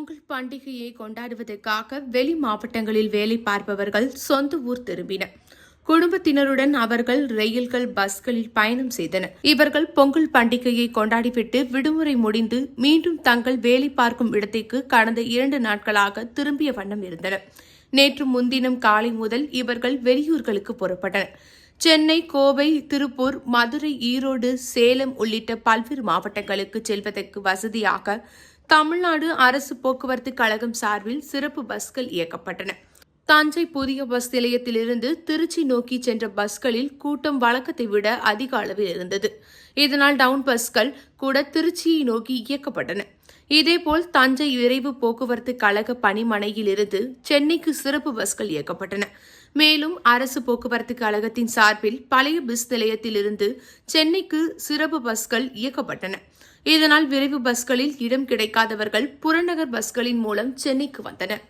பொங்கல் பண்டிகையை கொண்டாடுவதற்காக வெளி மாவட்டங்களில் வேலை பார்ப்பவர்கள் சொந்த ஊர் திரும்பினர். குடும்பத்தினருடன் அவர்கள் ரயில்கள், பஸ்களில் பயணம் செய்தனர். இவர்கள் பொங்கல் பண்டிகையை கொண்டாடிவிட்டு விடுமுறை முடிந்து மீண்டும் தங்கள் வேலை பார்க்கும் இடத்திற்கு கடந்த 2 நாட்களாக திரும்பிய வண்ணம் இருந்தனர். நேற்று முன்தினம் காலை முதல் இவர்கள் வெளியூர்களுக்கு புறப்பட்டனர். சென்னை, கோவை, திருப்பூர், மதுரை, ஈரோடு, சேலம் உள்ளிட்ட பல்வேறு மாவட்டங்களுக்கு செல்வதற்கு வசதியாக தமிழ்நாடு அரசு போக்குவரத்து கழகம் சார்பில் சிறப்பு பஸ்கள் இயக்கப்பட்டன. தஞ்சை புதிய பஸ் நிலையத்திலிருந்து திருச்சி நோக்கி சென்ற பஸ்களில் கூட்டம் வழக்கத்தை விட அதிக அளவில் இருந்தது. இதனால் டவுன் பஸ்கள் கூட திருச்சியை நோக்கி இயக்கப்பட்டன. இதேபோல் தஞ்சை விரைவு போக்குவரத்து கழக பணிமனையிலிருந்து சென்னைக்கு சிறப்பு பஸ்கள் இயக்கப்பட்டன. மேலும் அரசு போக்குவரத்து கழகத்தின் சார்பில் பழைய பஸ் நிலையத்திலிருந்து சென்னைக்கு சிறப்பு பஸ்கள் இயக்கப்பட்டன. இதனால் விரைவு பஸ்களில் இடம் கிடைக்காதவர்கள் புறநகர் பஸ்களின் மூலம் சென்னைக்கு வந்தனர்.